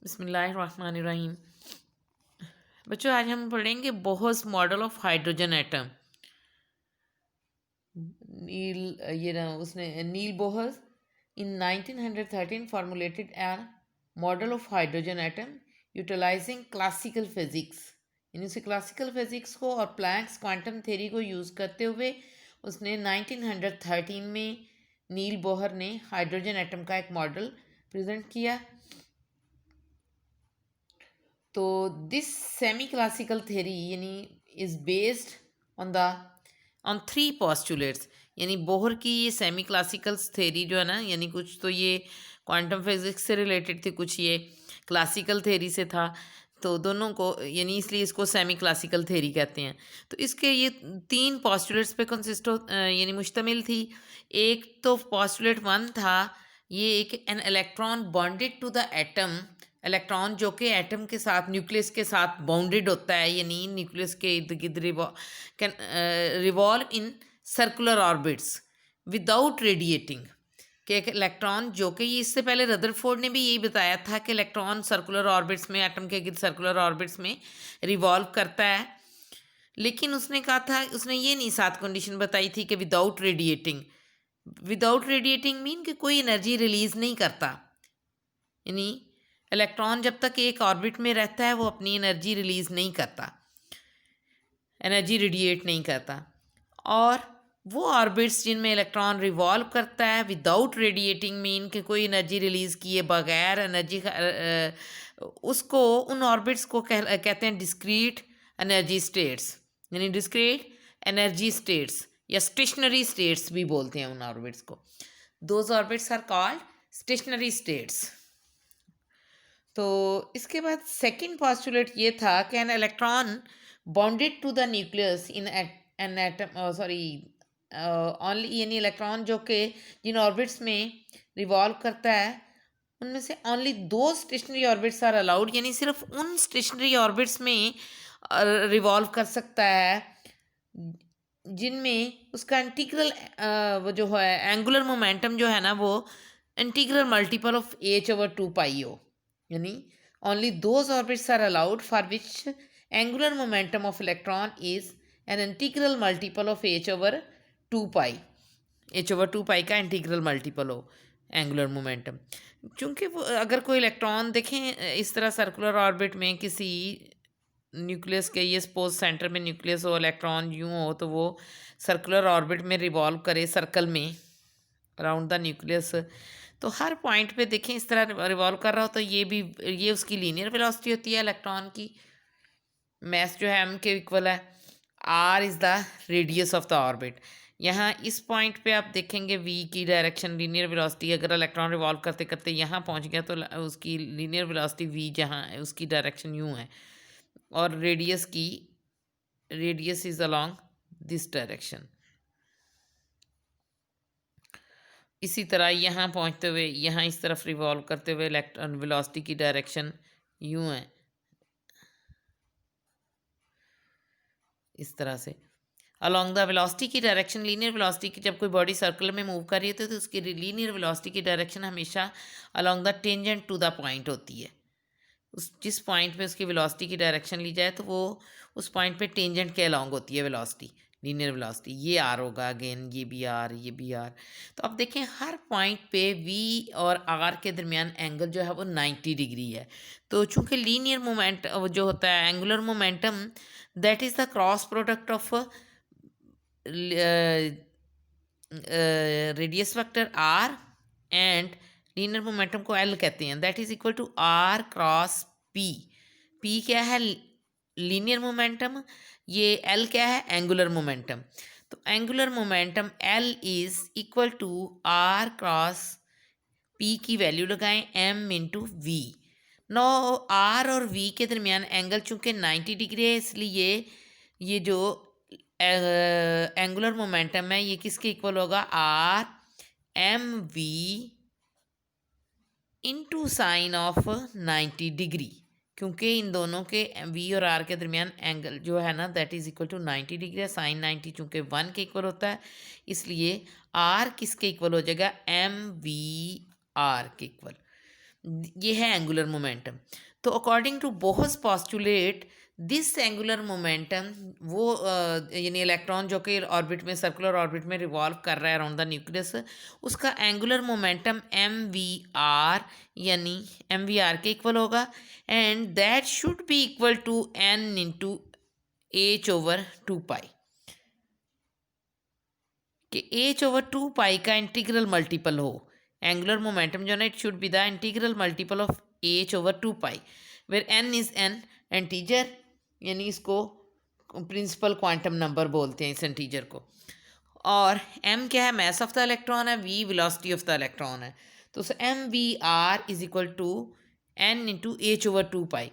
बिस्मिल्लाहिर्रहमानिर्रहीम। बच्चों, आज हम पढ़ेंगे Bohr's model of hydrogen atom. Niels Bohr's in 1913 formulated a model of hydrogen atom utilizing classical physics। यानी उसे क्लासिकल फिजिक्स को और प्लैंक्स क्वांटम थ्योरी को यूज़ करते हुए उसने 1913 में नील बोहर ने हाइड्रोजन एटम का एक मॉडल प्रेजेंट किया। तो दिस सेमी क्लासिकल थ्योरी यानी is based on three postulates. यानी बोहर की ये सेमी क्लासिकल थ्योरी जो है ना, यानी कुछ तो ये क्वांटम फिजिक्स से रिलेटेड थी, कुछ ये क्लासिकल थ्योरी से था, तो दोनों को यानी इसलिए इसको सेमी क्लासिकल थ्योरी कहते हैं। तो इसके ये तीन पॉस्टुलेट्स पे कंसिस्ट यानी मुश्तमिल थी। एक तो पॉस्टुलेट वन था, ये एक an electron bonded to the atom. Electron जो कि एटम के साथ न्यूक्लियस के साथ बाउंडेड होता है, यानी न्यूक्लियस के इर्द गिर्द revolve in circular orbits without radiating. कि एक इलेक्ट्रॉन जो कि इससे पहले रदरफोर्ड ने भी यही बताया था कि इलेक्ट्रॉन सर्कुलर ऑर्बिट्स में, एटम के गिर्द सर्कुलर ऑर्बिट्स में रिवॉल्व करता है, लेकिन उसने कहा था, उसने ये नहीं साथ कंडीशन बताई थी कि without radiating. Without radiating mean कि कोई एनर्जी रिलीज नहीं करता। यानी इलेक्ट्रॉन जब तक एक ऑर्बिट में रहता है वो अपनी एनर्जी रिलीज नहीं करता, एनर्जी रेडिएट नहीं करता। और वो ऑर्बिट्स जिनमें इलेक्ट्रॉन रिवॉल्व करता है विदाउट रेडिएटिंग मीन कि कोई एनर्जी रिलीज़ किए बगैर एनर्जी का उसको, उन ऑर्बिट्स को कहते हैं डिस्क्रीट एनर्जी स्टेट्स। यानी डिस्क्रीट एनर्जी स्टेट्स या स्टेशनरी स्टेट्स भी बोलते हैं उन ऑर्बिट्स को। Those orbits are called stationary states. तो इसके बाद सेकंड पॉस्टुलेट ये था कि an electron bonded to the nucleus in an atom only, यानी इलेक्ट्रॉन जो कि जिन ऑर्बिट्स में रिवॉल्व करता है उनमें से ओनली दो स्टेशनरी ऑर्बिट्स आर अलाउड। यानी सिर्फ उन स्टेशनरी ऑर्बिट्स में रिवॉल्व कर सकता है जिनमें उसका इंटीग्रल वो जो है एंगुलर मोमेंटम जो है ना, वो इंटीग्रल मल्टीपल ऑफ h/2 हो। यानी only those orbits are allowed for which angular momentum of electron is an integral multiple of h/2 h/2 का इंटीग्रल मल्टीपल हो एंगुलर मोमेंटम। क्योंकि वो अगर कोई इलेक्ट्रॉन देखें इस तरह सर्कुलर ऑर्बिट में किसी न्यूक्लियस के, ये सपोज सेंटर में न्यूक्लियस हो, इलेक्ट्रॉन यूँ हो तो वो सर्कुलर ऑर्बिट में रिवॉल्व करे सर्कल में अराउंड द न्यूक्लियस, तो हर पॉइंट पे देखें इस तरह रिवॉल्व कर रहा हो तो ये भी, ये उसकी लीनियर वेलोसिटी होती है। इलेक्ट्रॉन की मैस जो है m के इक्वल है। r is the radius of the orbit. यहाँ इस पॉइंट पे आप देखेंगे v की डायरेक्शन लीनियर वेलोसिटी, अगर इलेक्ट्रॉन रिवॉल्व करते करते यहाँ पहुँच गया तो उसकी लीनियर वेलोसिटी v जहाँ है उसकी डायरेक्शन यूँ है, और radius is along this direction. इसी तरह यहाँ पहुँचते हुए यहाँ इस तरफ रिवॉल्व करते हुए इलेक्ट्रॉन वेलोसिटी की डायरेक्शन यूँ है, इस तरह से अलॉन्ग द वेलोसिटी की डायरेक्शन। लीनियर वेलोसिटी की जब कोई बॉडी सर्कल में मूव कर रही होती है तो उसकी लीनियर वेलोसिटी की डायरेक्शन हमेशा along the tangent to the point होती है। उस जिस पॉइंट पे उसकी वेलोसिटी की डायरेक्शन ली जाए तो वो उस पॉइंट पे टेंजेंट के अलॉन्ग होती है वेलोसिटी, लीनियर वेलोसिटी। ये आर होगा, अगेन ये भी आर, ये भी आर। तो अब देखें हर पॉइंट पे वी और आर के दरमियान एंगल जो है वो 90 डिग्री है। तो चूँकि लीनियर मोमेंट जो होता है angular momentum, that is the cross product of radius vector R and linear momentum को एल कहते हैं, that is equal to R cross P. P क्या है? Linear momentum. ये एल क्या है? Angular momentum. तो angular momentum L is equal to R cross P की वैल्यू लगाएं M into V. No R और वी के दरमियान एंगल चूँकि 90 डिग्री है, इसलिए ये जो एंगुलर मोमेंटम है ये किसके इक्वल होगा? R m we into sine of 90 degree. क्योंकि इन दोनों के वी और आर के दरमियान एंगल जो है ना that is equal to 90 degree है। साइन 90 चूँकि 1 के इक्वल होता है, इसलिए आर किसके इक्वल हो जाएगा? एम वी आर के इक्वल। ये है एंगुलर मोमेंटम। तो according to Bohr's postulate this angular momentum, वो यानी इलेक्ट्रॉन जो कि ऑर्बिट में, सर्कुलर ऑर्बिट में रिवॉल्व कर रहा है अराउंड द न्यूक्लियस, उसका एंगुलर मोमेंटम mvr, यानी mvr के इक्वल होगा, and that should be equal to n into h/2 pi, कि h/2 पाई का इंटीग्रल मल्टीपल हो। एंगुलर मोमेंटम जो है ना, it should be the integral multiple of h/2 pi, where n is an integer, यानी इसको principal quantum number बोलते हैं इस इंटीजर को। और m क्या है, मास ऑफ द इलेक्ट्रॉन है, v velocity of the electron है। तो mvr is equal to n into h/2 pi.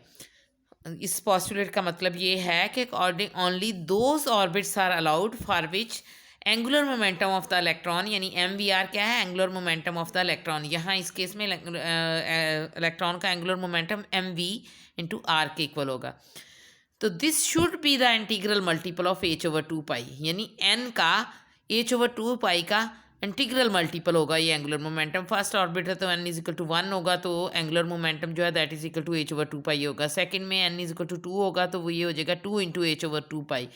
इस पॉस्टुलेट का मतलब ये है कि only those orbits are allowed for which angular momentum of the electron, यानी mvr क्या है, angular momentum of the electron. यहाँ इस केस में इलेक्ट्रॉन का angular momentum mv into r के इक्वल होगा। तो this should be the integral multiple of h/2 पाई, यानी n का h/2 पाई का इंटीग्रल मल्टीपल होगा ये एंगुलर मोमेंटम। फर्स्ट ऑर्बिट है तो n इज इक्वल टू 1 होगा, तो एंगुलर मोमेंटम जो है that is equal to h/2 pi होगा। सेकंड में n इज इक्वल टू 2 होगा, तो वो ये हो जाएगा 2 इंटू h/2 पाई।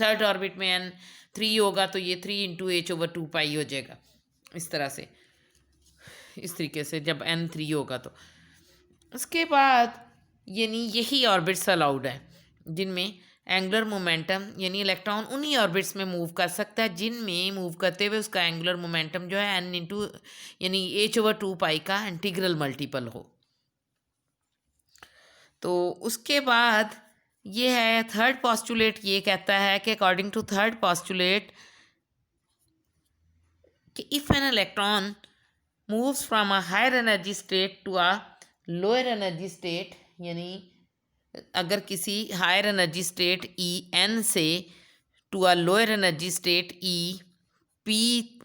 थर्ड ऑर्बिट में n 3 होगा, तो ये 3 इंटू h/2 पाई हो जाएगा। इस तरह से, इस तरीके से जब n 3 होगा तो उसके बाद यानी यही ऑर्बिट्स अलाउड है जिनमें एंगुलर मोमेंटम, यानी इलेक्ट्रॉन उन्हीं ऑर्बिट्स में मूव कर सकता है जिनमें मूव करते हुए उसका एंगुलर मोमेंटम जो है n इंटू यानी h/2 पाई का इंटीग्रल मल्टीपल हो। तो उसके बाद ये है थर्ड पॉस्टुलेट, ये कहता है कि अकॉर्डिंग टू थर्ड पॉस्टुलेट कि if an electron moves from a higher energy state to a lower energy state, यानी अगर किसी हायर एनर्जी स्टेट En से to a lower energy state P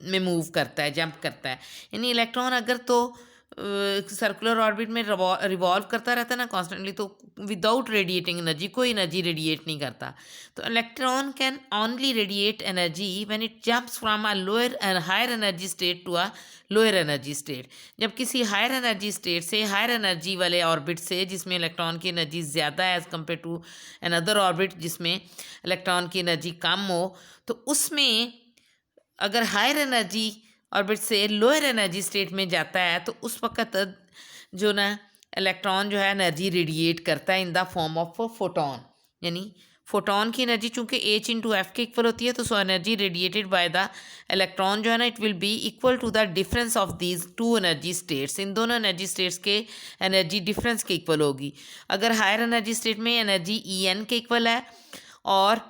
में मूव करता है, जंप करता है, यानी इलेक्ट्रॉन अगर तो सर्कुलर ऑर्बिट में रिवॉल्व करता रहता है ना कॉन्स्टेंटली, तो विदाउट रेडिएटिंग एनर्जी, कोई एनर्जी रेडिएट नहीं करता। तो electron can only radiate energy when it jumps from a lower higher energy state to a lower energy state. जब किसी हायर एनर्जी स्टेट से हायर एनर्जी वाले ऑर्बिट से, जिसमें इलेक्ट्रॉन की एनर्जी ज़्यादा है as compare to another orbit जिसमें इलेक्ट्रॉन की एनर्जी कम हो, तो उसमें अगर हायर एनर्जी ऑर्बिट से लोअर एनर्जी स्टेट में जाता है तो उस वक्त जो ना इलेक्ट्रॉन जो है एनर्जी रेडिएट करता है in the form of photon, यानी फोटोन की एनर्जी चूंकि h इंटू एफ के इक्वल होती है, तो so energy radiated by the electron जो है ना, it will be equal to the difference of these two energy states. इन दोनों एनर्जी स्टेट्स के एनर्जी डिफरेंस के इक्वल होगी। अगर हायर एनर्जी स्टेट में एनर्जी En के इक्वल है और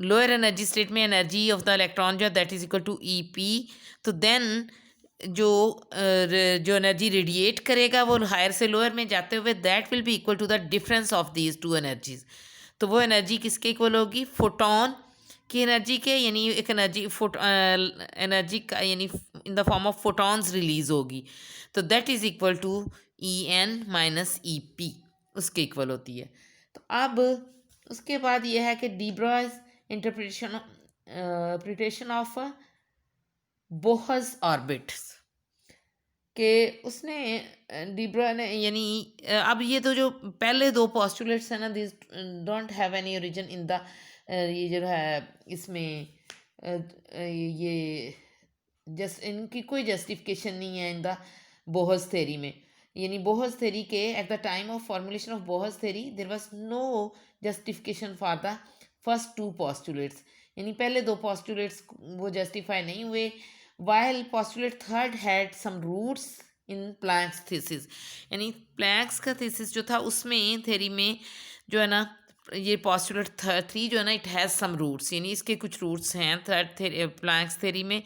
लोअर एनर्जी स्टेट में एनर्जी ऑफ द इलेक्ट्रॉन जो है that is equal to EP, तो देन जो जो एनर्जी रेडिएट करेगा वो हायर से लोअर में जाते हुए that will be equal to the difference of these two energies. तो वो एनर्जी किसके इक्वल होगी, फोटोन की एनर्जी के, यानी एक एनर्जी एनर्जी का यानी in the form of photons release होगी, तो that is equal to En minus EP, उसके इक्वल होती है। तो अब उसके बाद ये है कि de Broglie's interpretation of Bohr's orbits के उसने डी ब्रॉय ने, यानी अब ये तो जो पहले दो पॉस्टुलेट्स हैं ना, this don't have any origin in the ये जो है इसमें ये जस्ट इनकी कोई जस्टिफिकेशन नहीं है इन द बोहर्स थ्योरी में। यानी बोहर्स थ्योरी के at the time of formulation of Bohr's theory there was no justification for the first two postulates, यानी पहले दो पॉस्टुलेट्स वो जस्टिफाई नहीं हुए, while postulate third had some roots in Planck's thesis। यानी प्लैंक्स का thesis जो था उसमें थ्योरी में जो है ना, ये postulate थ्री जो है ना, इट हैज़ सम रूट्स, यानी इसके कुछ रूट्स हैं थर्ड प्लैंक्स थ्योरी में।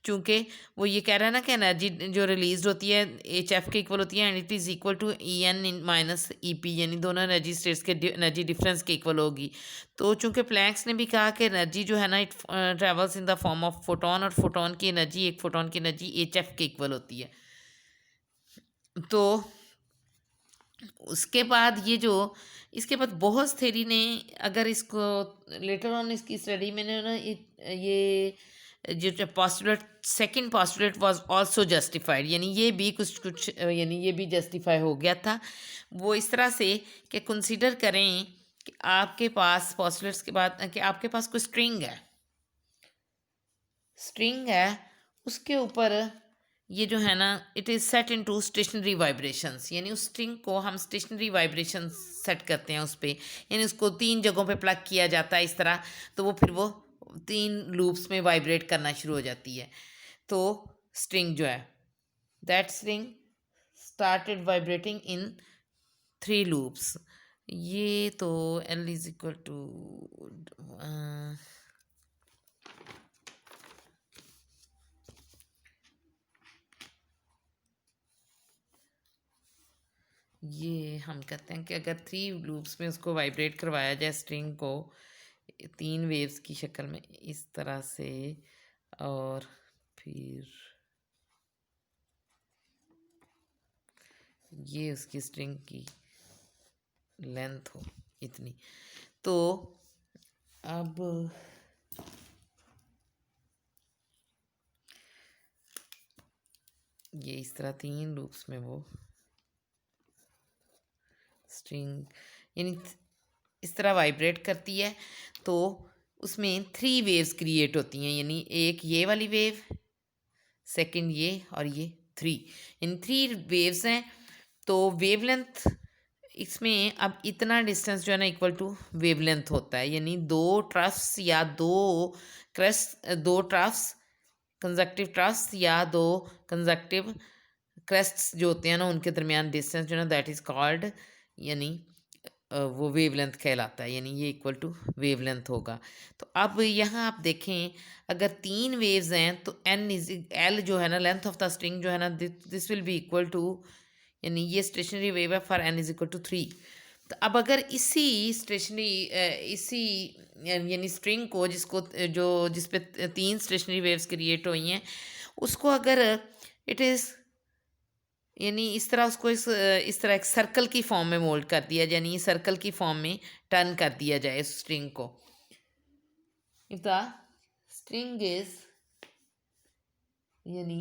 चूँकि वो ये कह रहा है ना कि एनर्जी जो रिलीज होती है HF के इक्वल होती है and it is equal to En minus EP, यानी दोनों एनर्जी स्टेट्स के एनर्जी डिफरेंस के इक्वल होगी। तो चूँकि प्लैंक्स ने भी कहा कि एनर्जी जो है ना, it travels in the form of photon, और फोटोन की एनर्जी, एक फोटोन की एनर्जी HF के इक्वल होती है। तो उसके बाद ये जो इसके बाद बोहर्स थ्योरी ने, अगर इसको लेटर ऑन इसकी स्टडी में ना ये जो postulate second postulate was also justified, यानी ये भी कुछ यानी ये भी जस्टिफाई हो गया था। वो इस तरह से कि कंसीडर करें कि आपके पास पोस्टुलेट्स के बाद कि आपके पास कोई स्ट्रिंग है, उसके ऊपर ये जो है ना it is set into stationary vibrations, यानी उस स्ट्रिंग को हम स्टेशनरी वाइब्रेशंस सेट करते हैं उस पर, यानी उसको 3 जगहों पे प्लग किया जाता है इस तरह, तो वो फिर वो 3 लूप्स में वाइब्रेट करना शुरू हो जाती है। तो स्ट्रिंग जो है, that string started vibrating in 3 loops. ये तो L इज इक्वल टू ये हम कहते हैं कि अगर 3 लूप्स में उसको वाइब्रेट करवाया जाए स्ट्रिंग को 3 वेव्स की शक्ल में इस तरह से, और फिर ये उसकी स्ट्रिंग की लेंथ हो इतनी, तो अब ये इस तरह 3 लूप्स में वो स्ट्रिंग यानी इस तरह वाइब्रेट करती है, तो उसमें 3 वेव्स क्रिएट होती हैं, यानी एक ये वाली वेव, सेकंड ये, और ये 3, यानी 3 वेव्स हैं। तो वेवलेंथ इसमें अब इतना डिस्टेंस जो है ना इक्वल टू वेवलेंथ होता है, यानी 2 ट्रफ्स या 2 ट्रफ्स कंजक्टिव ट्रफ्स या 2 कंजक्टिव क्रेस्ट्स जो होते हैं ना उनके दरमियान डिस्टेंस जो है ना दैट इज़ कॉल्ड, यानी वो वेवलेंथ कहलाता है, यानी ये इक्वल टू वेवलेंथ होगा। तो अब यहाँ आप देखें अगर 3 वेव्स हैं तो L जो है ना लेंथ ऑफ द स्ट्रिंग जो है ना this will be equal to, यानी ये स्टेशनरी वेव है for N is equal to 3। तो अब अगर इसी यानी स्ट्रिंग को जिस पे 3 स्टेशनरी वेव्स क्रिएट हुई हैं उसको अगर इट इज़ यानी इस तरह उसको इस तरह एक सर्कल की फॉर्म में मोल्ड कर दिया, यानी सर्कल की फॉर्म में टर्न कर दिया जाए इस स्ट्रिंग को। इफ द स्ट्रिंग इज यानी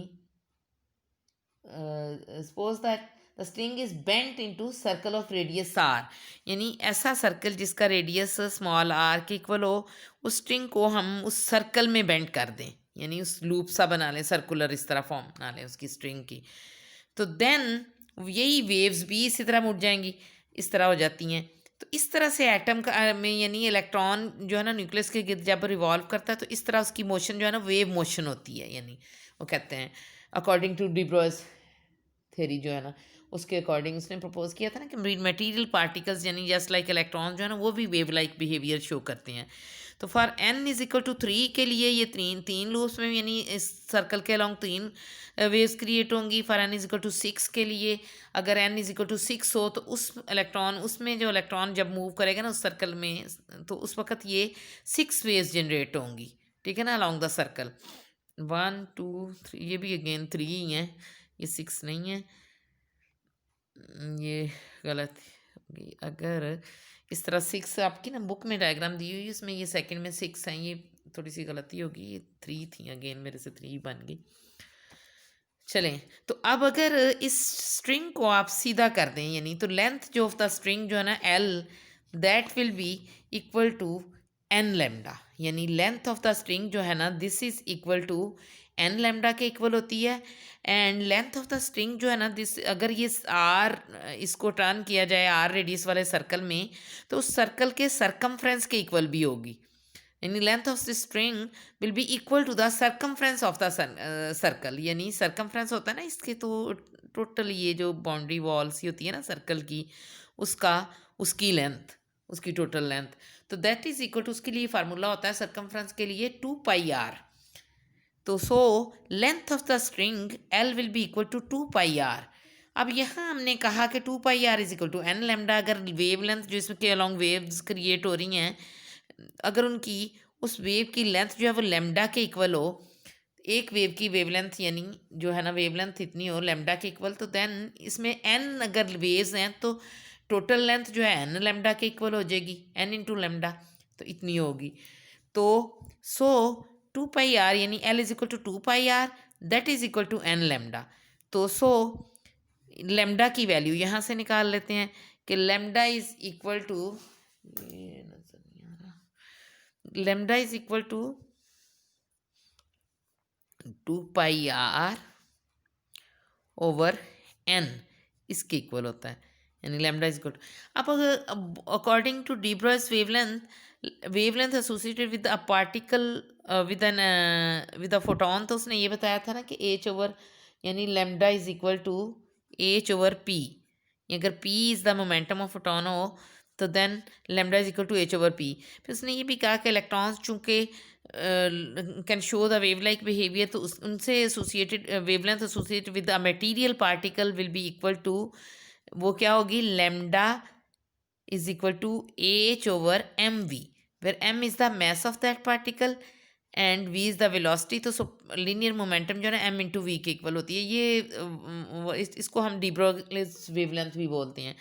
suppose that the string is bent into circle of radius r, यानी ऐसा सर्कल जिसका रेडियस स्मॉल r के इक्वल हो, उस स्ट्रिंग को हम उस सर्कल में बेंट कर दें, यानी उस लूप सा बना लें, सर्कुलर इस तरह फॉर्म बना लें उसकी स्ट्रिंग की, तो देन यही वेव्स भी इसी तरह मुड़ जाएंगी, इस तरह हो जाती हैं। तो इस तरह से एटम का में यानी इलेक्ट्रॉन जो है ना न्यूक्लियस के गिर्द जब रिवॉल्व करता है तो इस तरह उसकी मोशन जो है ना वेव मोशन होती है, यानी वो कहते हैं अकॉर्डिंग टू डी ब्रोइस थ्योरी जो है ना उसके अकॉर्डिंग उसने प्रपोज किया था ना कि मटेरियल पार्टिकल्स यानी जस्ट लाइक इलेक्ट्रॉन जो है ना वो भी वेव लाइक बिहेवियर शो करते हैं। तो for N is equal to 3 के लिए ये तीन लूप्स में यानी इस सर्कल के अलॉन्ग 3 वेव्स क्रिएट होंगी। For N is equal to 6 के लिए अगर N इज इक्वल टू 6 हो तो उसमें जो इलेक्ट्रॉन जब मूव करेगा ना उस सर्कल में तो उस वक्त ये 6 वेव्स जनरेट होंगी, ठीक है ना, अलॉन्ग द सर्कल। 1 2 3, ये भी अगेन 3 ही हैं, ये 6 नहीं है, ये गलत होगी। अगर इस तरह 6 आपकी ना बुक में डायग्राम दी हुई है उसमें ये सेकंड में 6 हैं, ये थोड़ी सी गलती होगी, ये 3 थी, अगेन मेरे से 3 बन गई। चलें, तो अब अगर इस स्ट्रिंग को आप सीधा कर दें यानी तो लेंथ जो ऑफ द स्ट्रिंग जो है ना L that will be equal to N lambda, यानी लेंथ ऑफ द स्ट्रिंग जो है ना this is equal to N lambda के इक्वल होती है। And length of the string जो है ना दिस अगर ये R इसको टर्न किया जाए R रेडियस वाले सर्कल में तो उस सर्कल के सरकमफ्रेंस के इक्वल भी होगी, यानी length of the string will be equal to the circumference of the circle, यानी सरकमफ्रेंस होता है ना इसके, तो टोटल ये जो बाउंड्री वॉल्स ही होती है ना सर्कल की उसकी लेंथ, उसकी टोटल लेंथ, तो दैट इज इक्वल टू उसके लिए फार्मूला होता है सरकमफ्रेंस के लिए 2πr। तो so length of the string L will be equal to 2πr। अब यहाँ हमने कहा कि 2πr is equal to N lambda, अगर वेव लेंथ जिसके अलॉन्ग वेव्स क्रिएट हो रही हैं अगर उनकी उस वेव की लेंथ जो है वो लेमडा के इक्वल हो, एक वेव की वेवलेंथ यानी जो है ना वेवलेंथ इतनी हो लेमडा के इक्वल, तो देन इसमें n अगर वेव्स हैं तो टोटल लेंथ जो है n लेमडा के इक्वल हो जाएगी, n इंटू लेमडा, तो इतनी होगी। तो सो टू पाई आर यानी L is equal to two pi R, that is equal to N lambda. तो सो लेमडा की वैल्यू यहाँ से निकाल लेते हैं कि lambda is equal to, lambda is equal to two pi R over N, इसके इक्वल होता है, यानी लेमडा इज इक्वल टू। अब अगर according to de Broglie's wavelength associated with a particle with an with a photon, तो उसने ये बताया था ना कि एच ओवर यानी lambda is equal to H over P. अगर P is the momentum of photon हो तो then lambda is equal to H over P. फिर उसने ये भी कहा कि इलेक्ट्रॉन्स चूँकि can show the wave like behaviour, तो उनसे associated wavelength associated with a material particle will be equal to, वो क्या होगी, lambda is equal to H over M V, where M is the mass of that particle and V is the velocity. तो linear momentum जो है ना M into V के equal होती है। ये इसको हम डी ब्रोगलीस वेवलेंथ भी बोलते हैं।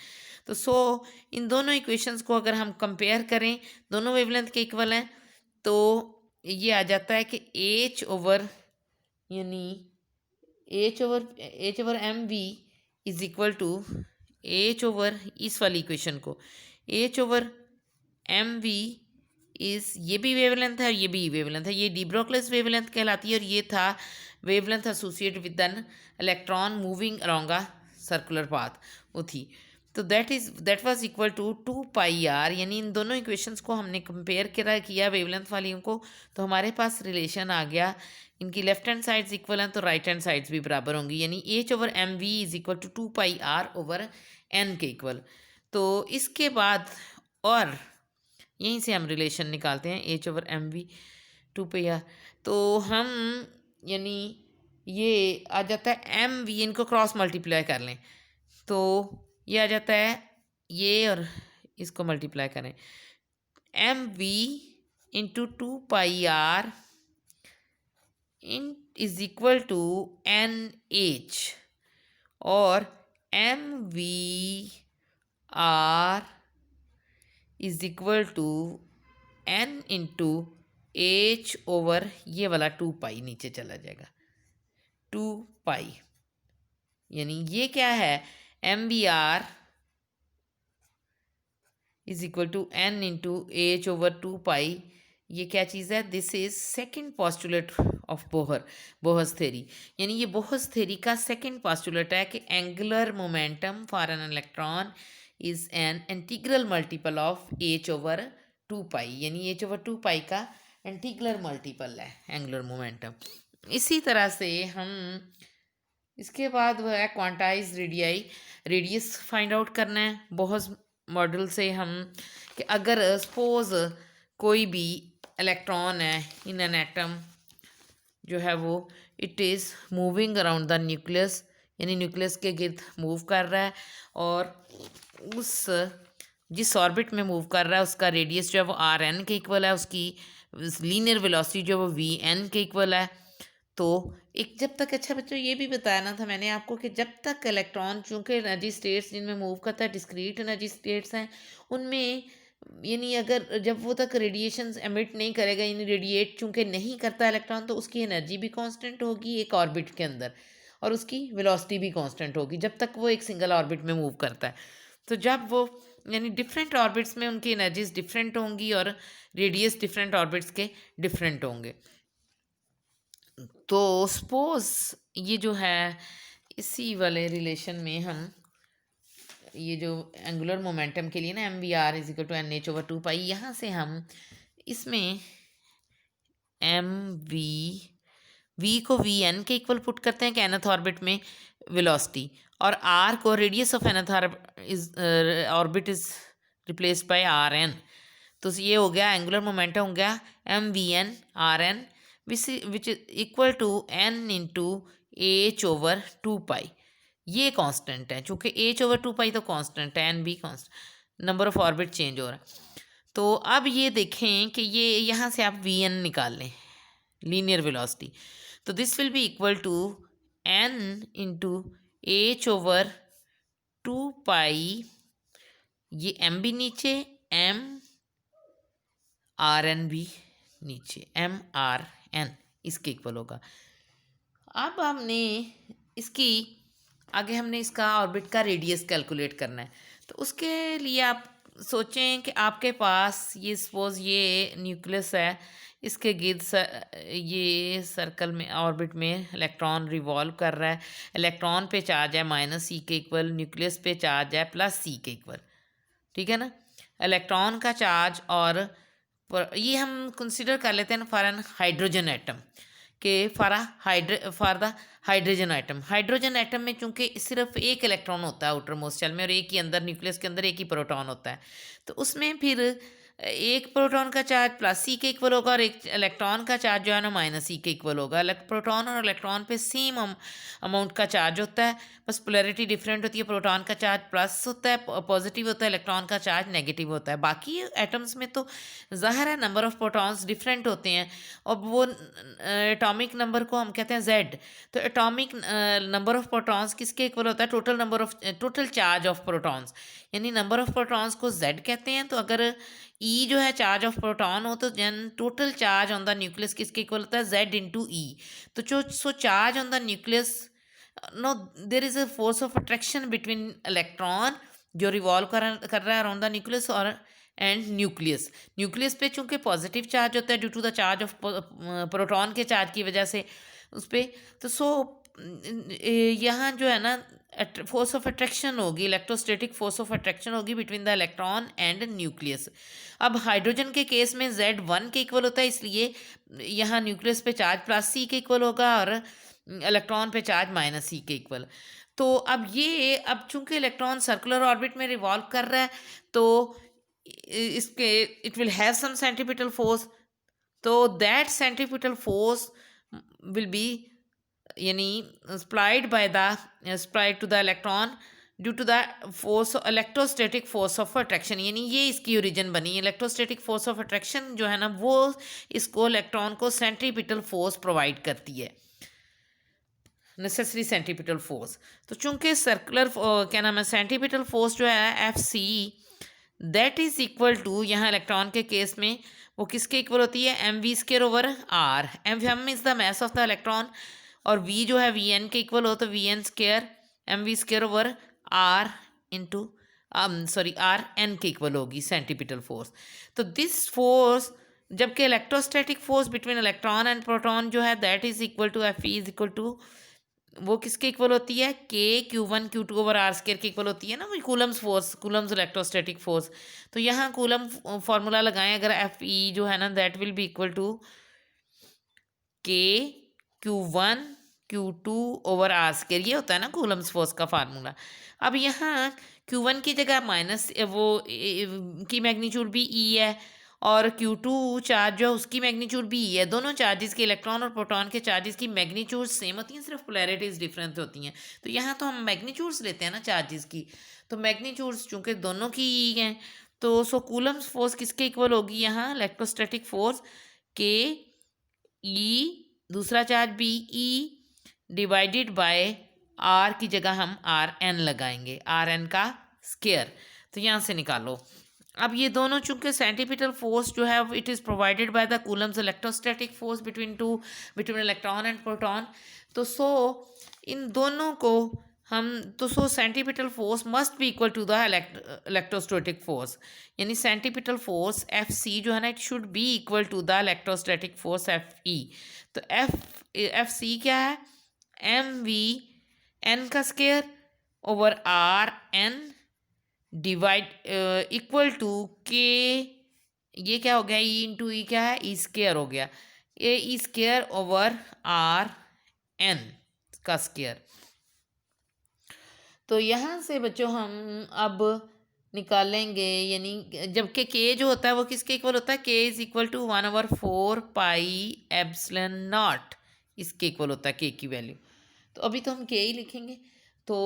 तो इन दोनों इक्वेशंस को अगर हम कंपेयर करें, दोनों वेवलेंथ के इक्वल हैं, तो ये आ जाता है कि एच ओवर यानी H over M V is equal to H over, इस वाली इक्वेशन को एच ओवर एम वी इस, ये भी वेवलेंथ है और ये भी वेवलेंथ है, ये डी ब्रोगलीस वेवलेंथ कहलाती है, और ये था wavelength associated with an electron moving along a circular path, वो थी। तो that was equal to two pi R, यानी इन दोनों इक्वेशंस को हमने कंपेयर किया वेवलेंथ वालियों को, तो हमारे पास रिलेशन आ गया, इनकी लेफ्ट हैंड साइड्स इक्वल हैं तो राइट हैंड साइड्स भी बराबर होंगी, यानी H over M V is equal to two pi R over N के इक्वल। तो इसके बाद और यहीं से हम रिलेशन निकालते हैं H over M V two pi R, तो हम यानी ये आ जाता है एम वी, इनको क्रॉस मल्टीप्लाई कर लें तो ये आ जाता है, ये और इसको मल्टीप्लाई करें, M we into two pi R N is equal to N H, और M we R is equal to N into H over ये वाला टू पाई नीचे चला जाएगा, टू पाई, यानी ये क्या है, M we R is equal to N into H over two pi, ये क्या चीज़ है, this is second postulate of Bohr's theory, यानी ये बोहर्स थ्योरी का सेकेंड पॉस्टुलेट है कि angular momentum for an electron is an integral multiple of H over two pi, यानी एच ओवर टू पाई का इंटीग्रल मल्टीपल है angular momentum. इसी तरह से हम इसके बाद वो है क्वांटाइज रेडियस फाइंड आउट करना है बोहर्स मॉडल से हम, कि अगर सपोज कोई भी इलेक्ट्रॉन है इन एन एटम जो है वो it is moving around the nucleus, यानी न्यूक्लियस के गिर्द मूव कर रहा है, और उस जिस ऑर्बिट में मूव कर रहा है उसका रेडियस जो है वो आर एन के इक्वल है, उसकी लीनियर वेलोसिटी जो वो वी एन के इक्वल है। तो एक जब तक, अच्छा बच्चों ये भी बताया ना था मैंने आपको कि जब तक इलेक्ट्रॉन चूँकि एनर्जी स्टेट्स जिनमें मूव करता है डिस्क्रीट एनर्जी स्टेट्स हैं उनमें, यानी अगर जब वो तक रेडिएशन एमिट नहीं करेगा, यानी रेडिएट चूँकि नहीं करता इलेक्ट्रॉन, तो उसकी एनर्जी भी कांस्टेंट होगी एक ऑर्बिट के अंदर, और उसकी वेलोसिटी भी कांस्टेंट होगी जब तक वो एक सिंगल ऑर्बिट में मूव करता है। तो जब वो यानी डिफरेंट ऑर्बिट्स में उनकी एनर्जीज डिफरेंट होंगी और रेडियस डिफरेंट ऑर्बिट्स के डिफरेंट होंगे। तो सपोज ये जो है इसी वाले रिलेशन में हम ये जो एंगुलर मोमेंटम के लिए ना M we R is equal to N H over two pi, यहाँ से हम इसमें एम वी को वी एन के इक्वल पुट करते हैं कि nth ऑर्बिट में वेलोसिटी, और आर को radius of nth orbit is replaced by R N. तो ये हो गया एंगुलर मोमेंटम हो गया M V N R N which is equal to N into H over two pi, ये कांस्टेंट है चूँकि एच ओवर टू पाई तो कांस्टेंट है, एन भी constant, number of orbit change हो रहा है। तो अब ये देखें कि ये यहाँ से आप वी एन निकाल लें लीनियर वेलोसिटी, तो this will be equal to N into H over two pi, ये एम भी नीचे, एम आर एन भी नीचे MRN इसके इक्वल होगा। अब हमने इसकी आगे हमने इसका ऑर्बिट का रेडियस कैलकुलेट करना है। तो उसके लिए आप सोचें कि आपके पास ये सपोज ये न्यूक्लियस है, इसके गिर्द ये सर्कल में ऑर्बिट में इलेक्ट्रॉन रिवॉल्व कर रहा है। इलेक्ट्रॉन पे चार्ज है -C के इक्वल, न्यूक्लियस पे चार्ज है +C के इक्वल, ठीक है ना। इलेक्ट्रॉन का चार्ज और ये हम कंसिडर कर लेते हैं फॉर एन हाइड्रोजन एटम के for the hydrogen atom. Hydrogen atom में चूंकि सिर्फ एक इलेक्ट्रॉन होता है आउटर मोस्ट शेल में और एक ही अंदर न्यूक्लियस के अंदर एक ही प्रोटॉन होता है, तो उसमें फिर एक प्रोटॉन का चार्ज +C के इक्वल होगा और एक इलेक्ट्रॉन का चार्ज जो है ना -C के इक्वल होगा। प्रोटॉन और इलेक्ट्रॉन पे सेम अमाउंट का चार्ज होता है, बस पोलैरिटी डिफरेंट होती है। प्रोटॉन का चार्ज प्लस होता है, पॉजिटिव होता है, इलेक्ट्रॉन का चार्ज नेगेटिव होता है। बाकी एटम्स में तो ज़ाहिर है नंबर ऑफ प्रोटॉन्स डिफरेंट होते हैं और वो एटॉमिक नंबर को हम कहते हैं Z। तो एटॉमिक नंबर ऑफ प्रोटॉन्स किसके इक्वल होता है? टोटल चार्ज ऑफ प्रोटॉन्स, यानी नंबर ऑफ प्रोटॉन्स को Z कहते हैं। तो अगर E जो है चार्ज ऑफ प्रोटॉन हो तो then total charge on the nucleus किसके इक्वल होता है? Z/E। तो जो charge on the nucleus, no there is a force of attraction between electron जो रिवॉल्व कर रहा है अराउंड द न्यूक्लियस और एंड न्यूक्लियस पे चूंकि पॉजिटिव चार्ज होता है due to the charge of proton के चार्ज की वजह से उस पर, तो यहाँ जो है ना फोर्स ऑफ अट्रैक्शन होगी, इलेक्ट्रोस्टैटिक फोर्स ऑफ अट्रैक्शन होगी between the electron and nucleus. अब हाइड्रोजन के केस में Z1 के इक्वल होता है, इसलिए यहाँ न्यूक्लियस पे चार्ज +C के इक्वल होगा और इलेक्ट्रॉन पे चार्ज -C के इक्वल। तो अब चूंकि इलेक्ट्रॉन सर्कुलर ऑर्बिट में रिवॉल्व कर रहा है तो इसके it will have some centripetal force, तो that centripetal force will be यानी supplied to the electron due to the force electrostatic force of attraction, यानी ये इसकी ओरिजिन बनी। इलेक्ट्रोस्टैटिक फोर्स ऑफ अट्रैक्शन जो है ना वो इसको इलेक्ट्रॉन को सेंट्रीपिटल फोर्स प्रोवाइड करती है, नेसेसरी सेंट्रीपिटल फोर्स। तो चूंकि सर्कुलर क्या नाम है सेंट्रीपिटल फोर्स जो है FC that is equal to, यहाँ इलेक्ट्रॉन के केस में वो किसके इक्वल होती है? mv²/r। m is the mass of the electron और v जो है Vn के इक्वल हो तो Vn² mv²/r इंटू Rn के इक्वल होगी सेंट्रीपिटल फोर्स। तो दिस फोर्स, जबकि electrostatic force between electron and proton जो है that is equal to Fe is equal to, वो किसके इक्वल होती है? K(Q1Q2/r² के इक्वल होती है ना, वही Coulomb's force, Coulomb's electrostatic force. तो यहाँ कूलम फॉर्मूला लगाएं, अगर Fe जो है ना that will be equal to K(Q1Q2/r², ये होता है ना कूलम्स फोर्स का फार्मूला। अब यहाँ Q1 की जगह माइनस वो की मैग्नीट्यूड भी E है और Q2 चार्ज जो है उसकी मैग्नीट्यूड भी E है। दोनों चार्जेस के, इलेक्ट्रॉन और प्रोटॉन के चार्जेस की मैग्नीट्यूड सेम होती हैं, सिर्फ पोलैरिटीज डिफरेंट होती हैं। तो यहाँ तो हम मैग्नीट्यूड्स लेते हैं ना चार्जेस की, तो मैग्नीट्यूड्स चूंकि दोनों की E हैं तो कूलम्स फोर्स किसके इक्वल होगी? यहाँ इलेक्ट्रोस्टैटिक फोर्स Ke, दूसरा चार्ज भी E डिवाइडेड बाय R की जगह हम Rn लगाएंगे, Rn का स्क्वायर। तो यहाँ से निकालो। अब ये दोनों चूंकि सेंट्रीपिटल फोर्स जो है it is provided by the Coulomb's electrostatic force between electron and proton. तो इन दोनों को हम centripetal force must be equal to the electrostatic force, यानी सेंट्रीपिटल फोर्स FC जो है ना it should be equal to the electrostatic force FE। तो FC क्या है? mv(n) का square over Rn divide equal to K, ये क्या हो गया? E इंटू E क्या है? E² हो गया, E² ओवर Rn का स्क्वायर। तो यहाँ से बच्चों हम अब निकालेंगे, यानी जबकि K जो होता है वो किसके इक्वल होता है? K इज इक्वल टू 1/4 πε0 इसके इक्वल होता है K की वैल्यू। तो अभी तो हम K ही लिखेंगे, तो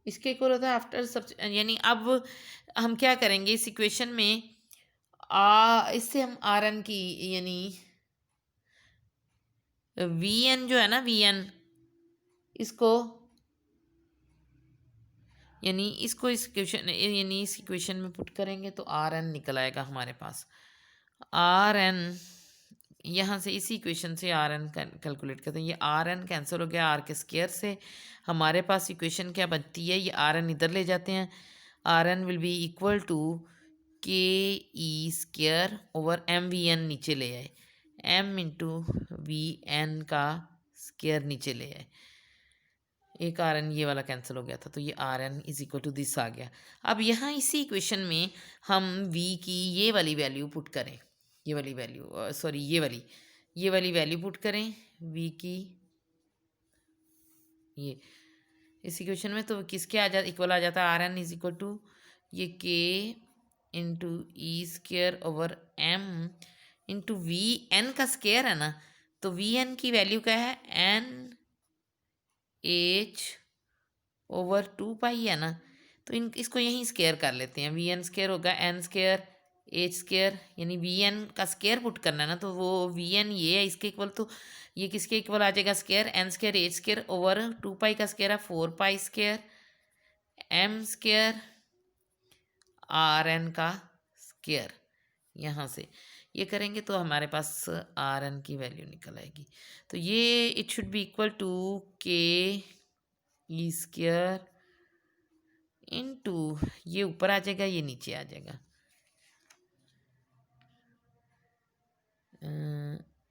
इसके इक्वल होता है आफ्टर सब, यानी अब हम क्या करेंगे इस इक्वेशन में इससे हम Rn की यानी Vn जो है ना Vn इसको इस इक्वेशन में पुट करेंगे तो Rn निकल आएगा हमारे पास। Rn यहाँ से इसी इक्वेशन से आर एन कैलकुलेट करते हैं। ये आर एन कैंसिल हो गया आर के स्क्वायर से। हमारे पास इक्वेशन क्या बनती है, ये आर एन इधर ले जाते हैं, R N will be equal to K E square over M V N नीचे ले आए, एम इंटू वी एन का स्क्वायर नीचे ले आए, एक आर एन ये वाला कैंसिल हो गया था, तो ये R N is equal to this आ गया। अब यहाँ इसी इक्वेशन में हम वी की ये वाली वैल्यू पुट करें, ये वाली वैल्यू सॉरी ये वाली वैल्यू पुट करें वी की, ये इस इक्वेशन में, तो किसके आ जा इक्वल आ जाता है, R N is equal to ये K into E square over M into V N का स्क्वेयर है ना, तो वी एन की वैल्यू क्या है, एन एच ओवर 2 पाई है ना, तो इसको यहीं स्केयर कर लेते हैं, वी एन स्केयर होगा एन स्केयर एच स्केयर, यानी वी एन का स्केयर पुट करना है ना, तो वो वी एन ये है इसके इक्वल, तो ये किसके इक्वल आ जाएगा, square N square H square over 2 pi का स्केयर है 4 pi square M square R N का स्केयर। यहाँ से ये करेंगे तो हमारे पास आर एन की वैल्यू निकल आएगी, तो ये it should be equal to K E square into ये ऊपर आ जाएगा ये नीचे आ जाएगा,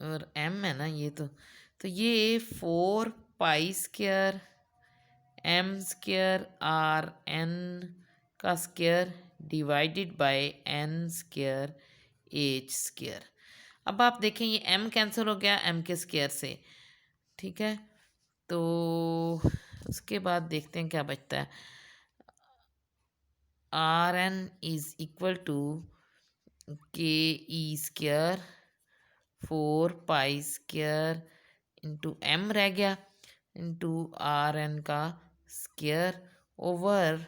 और m है ना ये, तो ये 4 pi square M square R N का square divided by N square H square. अब आप देखें ये m कैंसिल हो गया m के स्क्वायर से, ठीक है, तो उसके बाद देखते हैं क्या बचता है, R N is equal to K E square 4 pi square into M रह गया इंटू आर एन का square over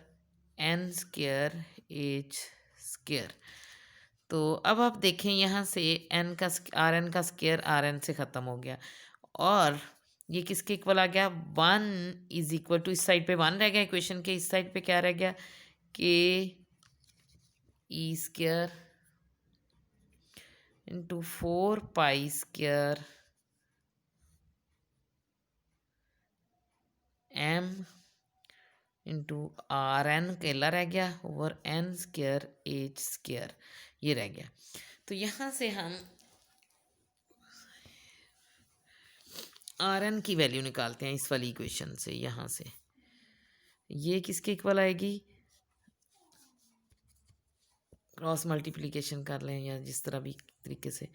N square H square. तो अब आप देखें यहाँ से एन का आर एन का स्क्वायर आर एन से ख़त्म हो गया, और ये किसके इक्वल आ गया, 1 इज इक्वल टू, इस साइड पे 1 रह गया इक्वेशन के, इस साइड पे क्या रह गया, K E square into 4 pi square M into R N अकेला रह गया over N square H square, ये रह गया। तो यहाँ से हम आर एन की वैल्यू निकालते हैं इस वाली इक्वेशन से, यहाँ से ये किसके इक्वल आएगी, क्रॉस मल्टीप्लिकेशन कर लें या जिस तरह भी तरीके से,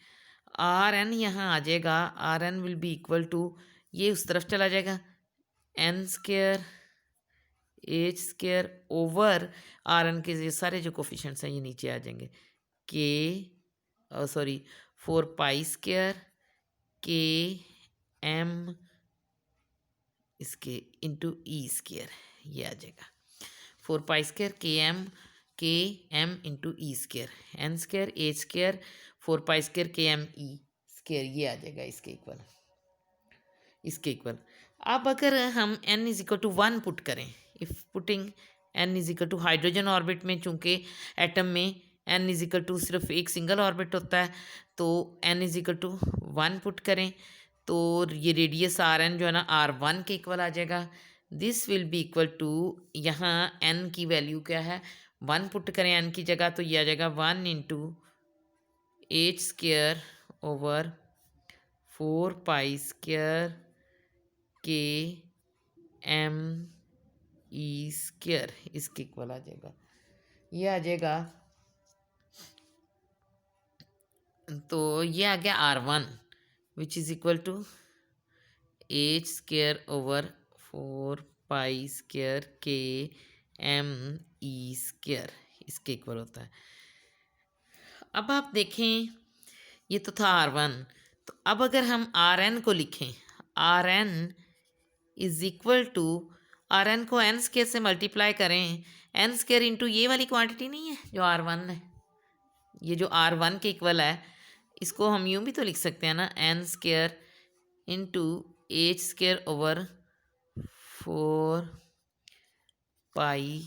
आर एन यहाँ आ जाएगा, R N will be equal to, ये उस तरफ चला जाएगा N square H square over R N के ये सारे जो कोफिशेंट्स हैं ये नीचे आ जाएंगे, K sorry 4 pi square K M इसके इंटू ई स्क्वायर, ये आ जाएगा 4 pi square K M into E square N square H square 4 pi square K M E square, ये आ जाएगा इसके इक्वल, इसके इक्वल। अब अगर हम n is equal to 1 put करें, if putting n is equal to hydrogen orbit में, चूंकि एटम में n इज इक्वल टू सिर्फ एक सिंगल ऑर्बिट होता है, तो n is equal to 1 put करें, तो ये रेडियस आर एन जो है ना R1 के इक्वल आ जाएगा, this will be equal to, यहाँ n की वैल्यू क्या है 1 पुट करें n की जगह, तो ये आ जाएगा 1 into H square over 4 pi square K M E square, इसके इक्वल आ जाएगा, ये आ जाएगा, तो ये आ गया R1 which is equal to H square over 4 pi square K M E square, इसके इक्वल होता है। अब आप देखें ये तो था R1, तो अब अगर हम Rn को लिखें, Rn is equal to, R N को एन स्केयर से मल्टीप्लाई करें, एन स्केयर इंटू ये वाली क्वांटिटी नहीं है जो R1 है, ये जो R1 के इक्वल है, इसको हम यूँ भी तो लिख सकते हैं ना, N square into H square over 4 pi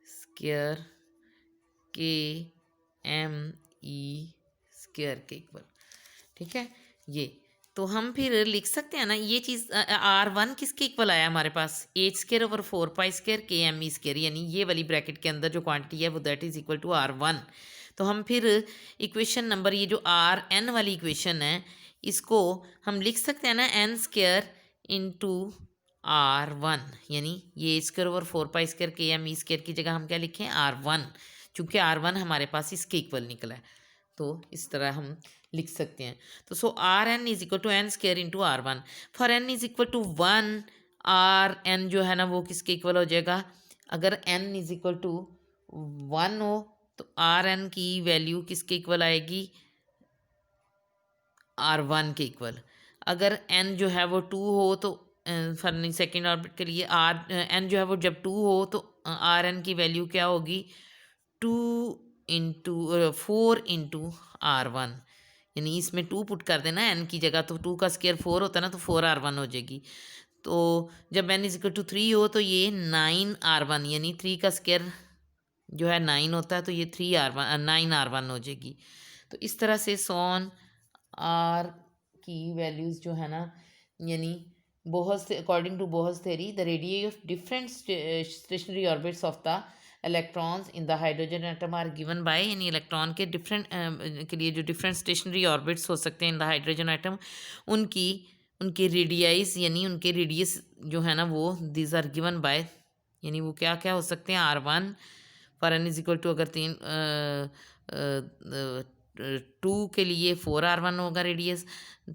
square के एम ई स्केयर के इक्वल। ठीक है ये। तो हम फिर लिख सकते हैं ना ये चीज़ R1 किसके इक्वल आया हमारे पास, h² ओवर 4π² KMe², यानी ये वाली ब्रैकेट के अंदर जो क्वांटिटी है वो that is equal to R1। तो हम फिर इक्वेशन नंबर ये जो Rn वाली इक्वेशन है इसको हम लिख सकते हैं ना n² इंटू R1, यानी ये h² ओवर 4π² KMe² की जगह हम क्या लिखें R1, चूँकि R1 हमारे पास इसके इक्वल निकला है तो इस तरह हम लिख सकते हैं। तो so R N is equal to n² into R1। For n is equal to 1 Rn जो है ना वो किसके इक्वल हो जाएगा, अगर n इज इक्वल टू 1 हो तो Rn की वैल्यू किसके इक्वल आएगी, R1 के इक्वल। अगर n जो है वो 2 हो तो फर्नी सेकेंड ऑर्बिट के लिए n जो है वो जब 2 हो तो Rn की वैल्यू क्या होगी, 2 इंटू 4 इंटू R1, यानी इसमें 2 पुट कर देना n की जगह, तो 2 का स्क्वायर 4 होता है ना, तो 4R1 हो जाएगी। तो जब n इज इक्वल टू 3 हो तो ये 9R1, यानी 3 का स्क्वायर जो है 9 होता है, तो ये 9R1 हो जाएगी। तो इस तरह से सोन आर की वैल्यूज़ जो है ना, यानी बोहर्स से according to Bohr's theory the radius of different stationary orbits of the electrons in the hydrogen atom are given by, यानी इलेक्ट्रॉन के डिफरेंट के लिए जो डिफरेंट स्टेशनरी ऑर्बिट्स हो सकते हैं इन द हाइड्रोजन एटम, उनकी उनके रेडियाइज यानी उनके रेडियस जो है ना वो दीज आर गिवन बाय, यानी वो क्या क्या हो सकते हैं, R1 for n is equal to अगर 2 के लिए 4R1 होगा रेडियस,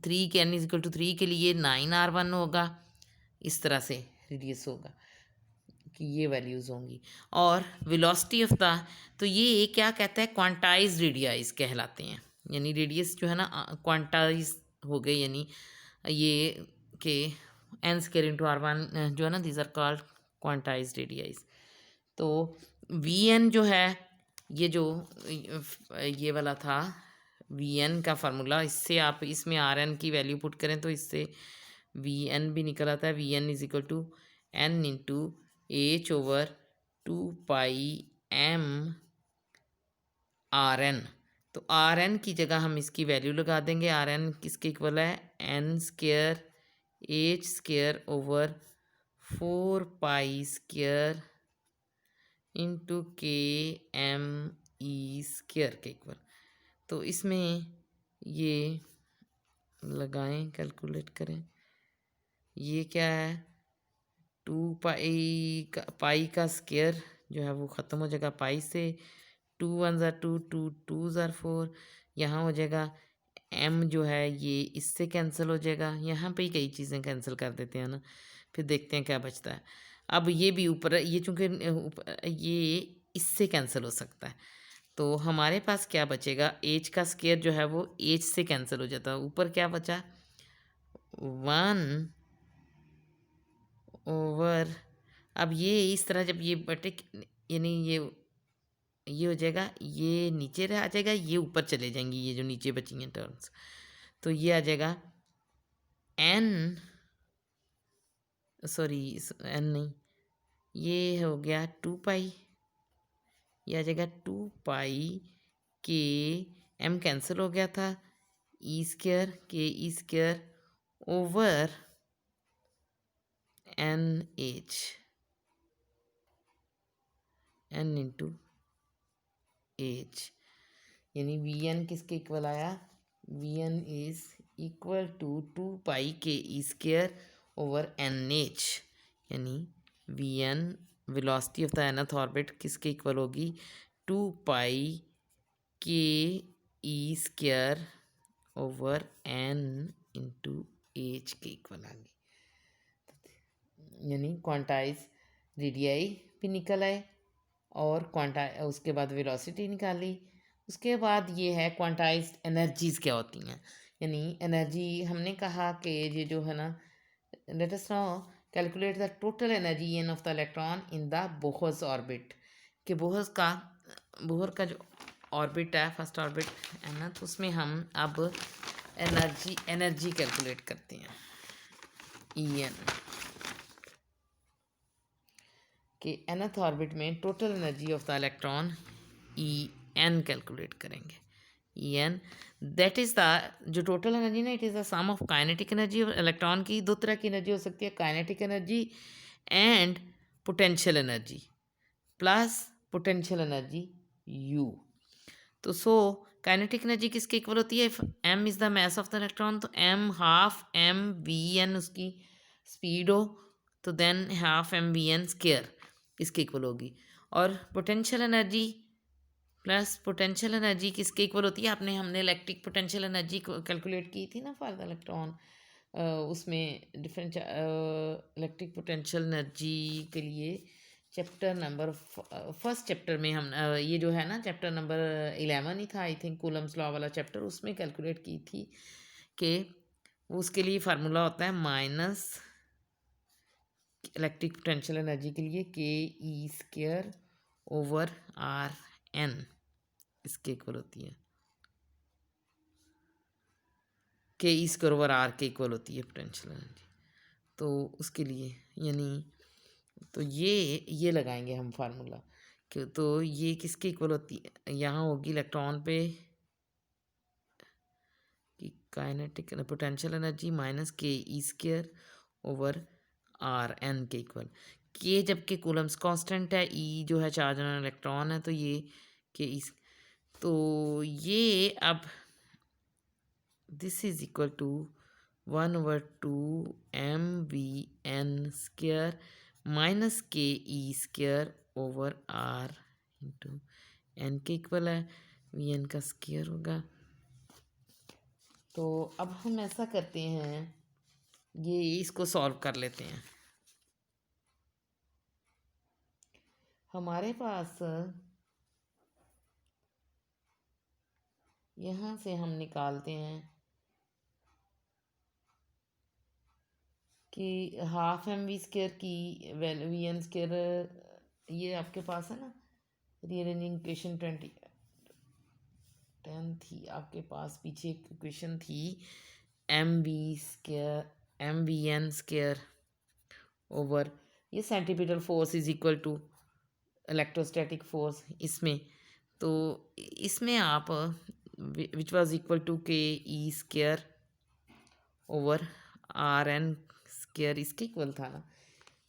3 के n इज इक्वल टू 3 के लिए 9R1 होगा, इस तरह से रेडियस होगा कि ये वैल्यूज़ होंगी। और वेलोसिटी ऑफ द, तो ये क्या कहता है, क्वांटाइज रेडियाइज कहलाते हैं, यानी रेडियस जो है ना क्वांटाइज हो गए, यानी ये के n² इंटू R1 जो है ना दीज आर कॉल्ड क्वांटाइज रेडियाइज। तो Vn जो है ये जो ये वाला था Vn का फार्मूला, इससे आप इसमें Rn की वैल्यू पुट करें तो इससे Vn भी निकल आता है, Vn is equal to n into h over 2πm Rn। तो Rn की जगह हम इसकी वैल्यू लगा देंगे, Rn किसके इक्वल है, n² h² over 4π² into KMe² के इक्वल। तो इसमें ये लगाएं, कैलकुलेट करें, ये क्या है 2 का स्क्वायर जो है वो ख़त्म हो जाएगा पाई से, 2 1 ज़ा 2 2 2 ज़ा 4, यहाँ हो जाएगा m जो है ये इससे कैंसिल हो जाएगा, यहाँ पे ही कई चीज़ें कैंसिल कर देते हैं ना, फिर देखते हैं क्या बचता है। अब ये भी ऊपर ये चूँकि ये इससे कैंसिल हो सकता है, तो हमारे पास क्या बचेगा, h का स्क्वायर जो है वो h से कैंसिल हो जाता है, ऊपर क्या बचा 1 ओवर, अब ये इस तरह जब ये बटे यानी ये हो जाएगा, ये नीचे रह आ जाएगा, ये ऊपर चले जाएंगी ये जो नीचे बची हैं टर्म्स, तो ये आ जाएगा n, सॉरी n नहीं, ये हो गया 2π, ये आ जाएगा 2π के m कैंसिल हो गया था, e² के e² over NH n into h, यानी Vn किसके इक्वल आया, Vn इज इक्वल टू 2π के e² ओवर NH, यानी Vn velocity of the nth orbit किसके इक्वल होगी, 2π के e² over n into h के इक्वल आ गई, यानी क्वांटाइज रेडियाई भी निकल आए और उसके बाद वेलोसिटी निकाली। उसके बाद ये है क्वांटाइज्ड एनर्जीज़ क्या होती हैं, यानी एनर्जी हमने कहा कि ये जो है ना, let us now calculate the total energy N of the electron in the Bohr's orbit, कि बोहर का जो ऑर्बिट है फर्स्ट ऑर्बिट है ना, तो उसमें हम अब एनर्जी कैलकुलेट करते हैं, En कि nth ऑर्बिट में total energy of the electron En calculate करेंगे, En, दैट इज़ द जो टोटल एनर्जी ना, it is the sum of kinetic energy. और इलेक्ट्रॉन की दो तरह की एनर्जी हो सकती है, kinetic energy and potential energy, plus potential energy U। तो काइनेटिक एनर्जी किसके इक्वल होती है? M is the mass of the electron, तो M half M V N उसकी स्पीड हो, तो then half M V N square इसके equal होगी। और potential energy plus potential energy किसके इक्वल होती है? हमने इलेक्ट्रिक पोटेंशियल एनर्जी कैलकुलेट की थी ना फॉर द इलेक्ट्रॉन, उसमें डिफरेंट इलेक्ट्रिक पोटेंशियल एनर्जी के लिए चैप्टर नंबर फर्स्ट चैप्टर में हम ये जो है ना चैप्टर नंबर 11 ही था आई थिंक, कूलम्स लॉ वाला चैप्टर, उसमें कैलकुलेट की थी कि उसके लिए फार्मूला होता है माइनस इलेक्ट्रिक पोटेंशियल एनर्जी के लिए के E square over R N इसके इक्वल होती है, K E square over are के इक्वल होती है पोटेंशियल एनर्जी। तो उसके लिए यानी तो ये लगाएंगे हम फार्मूला कि तो ये किसके इक्वल होती है? यहाँ होगी इलेक्ट्रॉन पे कि kinetic potential energy minus K E square over R N के इक्वल। के जबकि कूलम्स कांस्टेंट है, ई जो है चार्ज ऑन इलेक्ट्रॉन है, तो ये के ई, तो ये अब this is equal to 1/2 M V N square minus K E square over R into N के इक्वल है, वी एन का स्क्वायर होगा। तो अब हम ऐसा करते हैं, ये इसको सॉल्व कर लेते हैं। हमारे पास यहाँ से हम निकालते हैं कि हाफ एम वी स्क्वायर की वैल्यू वी एन स्क्वायर, ये आपके पास है ना रीअरेंजिंग इक्वेशन 10 थी आपके पास, पीछे एक इक्वेशन थी M V square M V N square over ये centripetal force is equal to electrostatic force इसमें। तो इसमें आप which was equal to K E square over R N square इसके इक्वल था ना,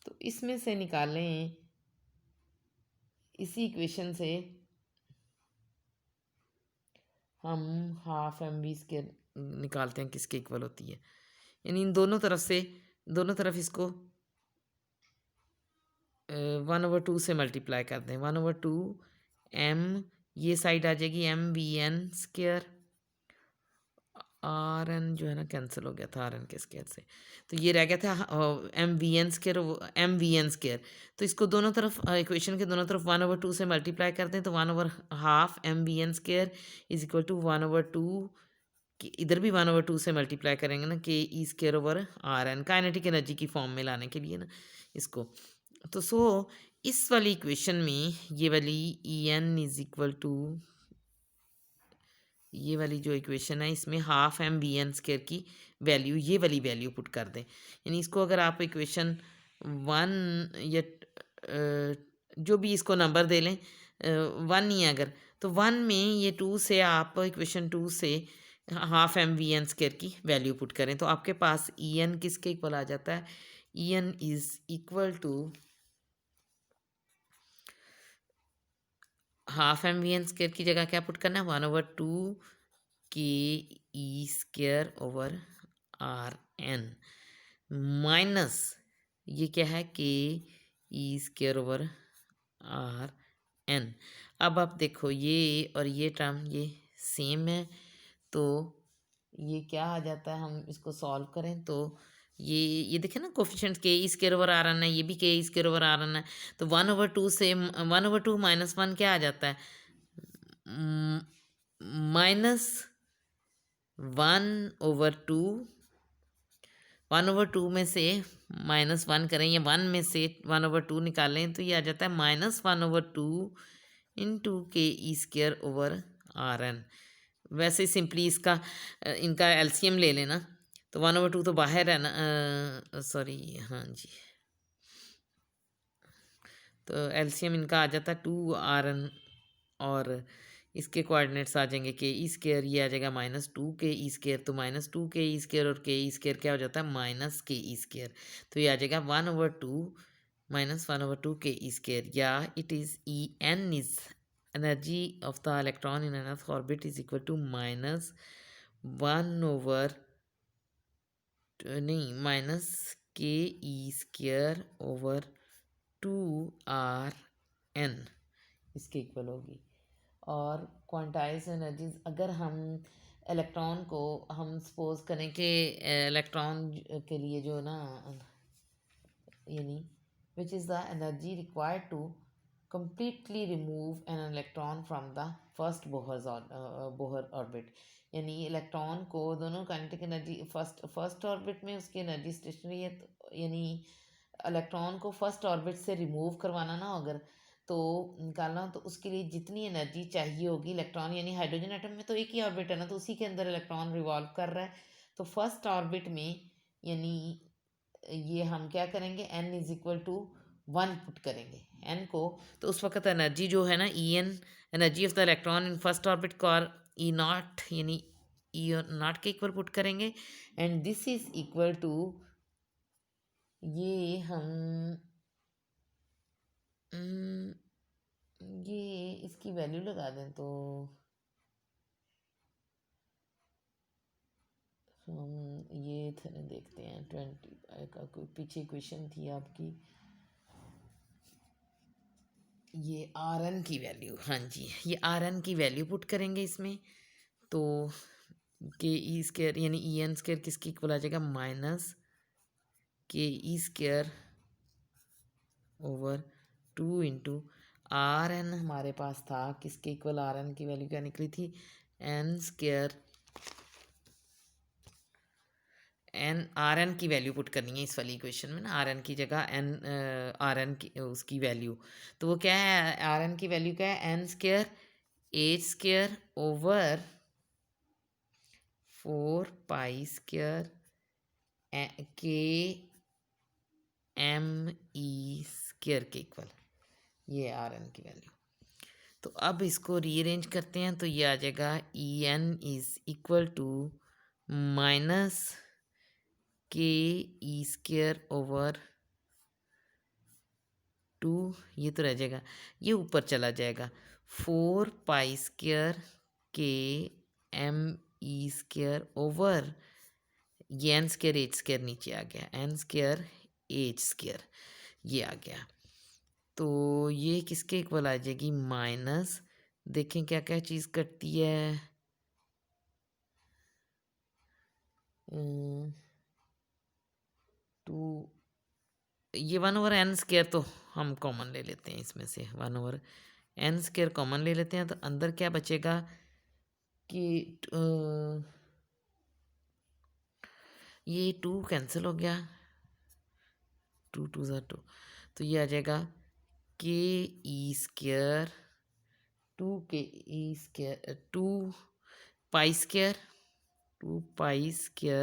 तो इसमें से निकालें, इसी इक्वेशन से हम हाफ एम वी स्क्वायर निकालते हैं किसके इक्वल होती है, यानी इन दोनों तरफ से, दोनों तरफ इसको 1/2 से मल्टीप्लाई कर दें। 1/2 एम, ये साइड आ जाएगी M V N square, R N जो है ना कैंसिल हो गया था आर एन के स्क्वायर से, तो ये रह गया था M V N square M V N square. तो इसको दोनों तरफ इक्वेशन के दोनों तरफ 1/2 से मल्टीप्लाई कर दें, तो 1/2 M V N square is equal to 1/2, इधर भी 1/2 से मल्टीप्लाई करेंगे ना K E square over R N, kinetic energy की फॉर्म में लाने के लिए ना इसको। तो इस वाली इक्वेशन में ये वाली E N is equal to, ये वाली जो इक्वेशन है इसमें half M V N square की वैल्यू, ये वाली वैल्यू पुट कर दें। यानी इसको अगर आप इक्वेशन 1 या जो भी इसको नंबर दे लें, 1 ही है अगर, तो 1 में ये 2 से आप इक्वेशन 2 से half M V N square की वैल्यू पुट करें, तो आपके पास ई एन किसके इक्वल आ जाता है? E N is equal to half M V N square की जगह क्या पुट करना है? 1/2 K E square over R N minus ये क्या है? K E square over R N. अब आप देखो ये और ये टर्म ये सेम है, तो ये क्या आ जाता है? हम इसको सॉल्व करें तो ये देखें ना कोफिशिएंट के E square over R N है, ये भी के E square over R N है, तो 1/2 से 1/2 -1 क्या आ जाता है? -1/2, 1/2 में से -1 करें या 1 में से 1/2 निकालें, तो ये आ जाता है -1/2 इंटू के E square over R N. वैसे सिंपली इसका इनका एलसीएम ले लेना, तो 1/2 तो बाहर है ना, सॉरी हाँ जी, तो एलसीएम इनका आ जाता है 2 आर एन और इसके कोऑर्डिनेट्स आ जाएंगे के ई स्केयर, ये आ जाएगा -2 ke², तो -2 ke² और ke² क्या हो जाता है -ke², तो ये आ जाएगा 1/2 -1/2 ke², या it is E N is energy of the electron in nth orbit is equal to -1 नहीं -ke²/2r n इसके इक्वल होगी। और क्वांटाइज एनर्जीज, अगर हम इलेक्ट्रॉन को हम सपोज करें कि इलेक्ट्रॉन के लिए जो ना यानी which is the energy required to completely remove an electron from the first Bohr orbit, यानी इलेक्ट्रॉन को दोनों काइनेटिक एनर्जी फर्स्ट ऑर्बिट में उसकी एनर्जी स्टेशनरी है, तो यानी इलेक्ट्रॉन को फर्स्ट ऑर्बिट से रिमूव करवाना ना अगर तो निकालना, तो उसके लिए जितनी एनर्जी चाहिए होगी इलेक्ट्रॉन, यानी हाइड्रोजन एटम में तो एक ही ऑर्बिट है ना, तो उसी के अंदर इलेक्ट्रॉन रिवॉल्व कर रहा है, तो फर्स्ट ऑर्बिट में यानी ये हम क्या करेंगे n is equal to 1 put करेंगे n को, तो उस वक्त एनर्जी जो है ना E N energy of the electron in first orbit को ई नॉट यानी ई नॉट के इक्वल पुट करेंगे, and this is equal to ये हम ये इसकी वैल्यू लगा दें तो हम ये देखते हैं 20 का कोई पीछे क्वेश्चन थी आपकी, ये आर एन की वैल्यू, हाँ जी ये आर एन की वैल्यू पुट करेंगे इसमें, तो ke² यानी en² किसकी इक्वल आ जाएगा -ke²/2 इंटू आर एन हमारे पास था किसके इक्वल, आर एन की वैल्यू क्या निकली थी n² आर एन की वैल्यू पुट करनी है इस वाली इक्वेशन में ना, आर एन की जगह आर एन की उसकी वैल्यू, तो वो क्या है आर एन की वैल्यू क्या है n²h²/4π² kme² के इक्वल, ये आर एन की वैल्यू। तो अब इसको रीअरेंज करते हैं, तो ये आ जाएगा E N is equal to -ke²/2, ये तो रह जाएगा, ये ऊपर चला जाएगा 4π² kme², ये n²h² नीचे आ गया n²h², ये आ गया, तो ये किसके इक्वल आ जाएगी माइनस, देखें क्या क्या चीज़ करती है, 2 ये 1/n² तो हम कॉमन ले लेते हैं, इसमें से 1/n² कॉमन ले लेते हैं, तो अंदर क्या बचेगा कि ये 2 कैंसिल हो गया, 2 2 ज़ा 2, तो ये आ जाएगा ke², 2π²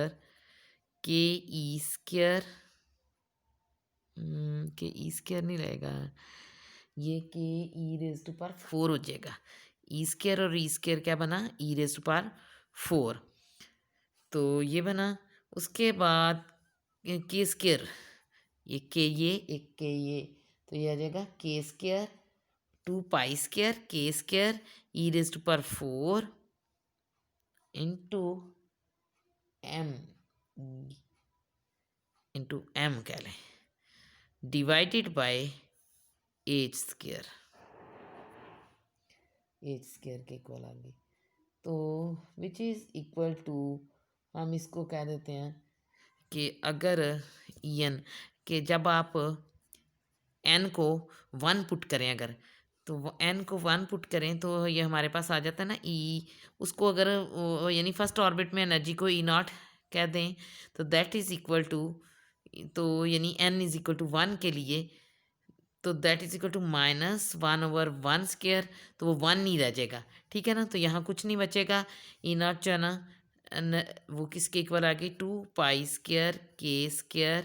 ke² नहीं रहेगा, ये ke⁴ हो जाएगा, e² और e² क्या बना e⁴, तो ये बना, उसके बाद k², ये एक के ये, तो ये आ जाएगा k², 2π² k² e⁴ into m कह लें, डिवाइडेड बाय h², के इक्वल आ गई, तो विच इज़ इक्वल टू, हम इसको कह देते हैं कि अगर en के जब आप n को 1 पुट करें, अगर तो n को 1 पुट करें तो ये हमारे पास आ जाता है ना e, उसको अगर यानी फर्स्ट ऑर्बिट में एनर्जी को E0 कह दें, तो दैट इज़ इक्वल टू, तो यानी n इज़ इक्वल टू 1 के लिए, तो दैट इज़ इक्वल टू -1/1², तो वो 1 नहीं रह जाएगा, ठीक है ना, तो यहाँ कुछ नहीं बचेगा, E0 जो है ना वो किसके इक्वल आ गई 2π² k²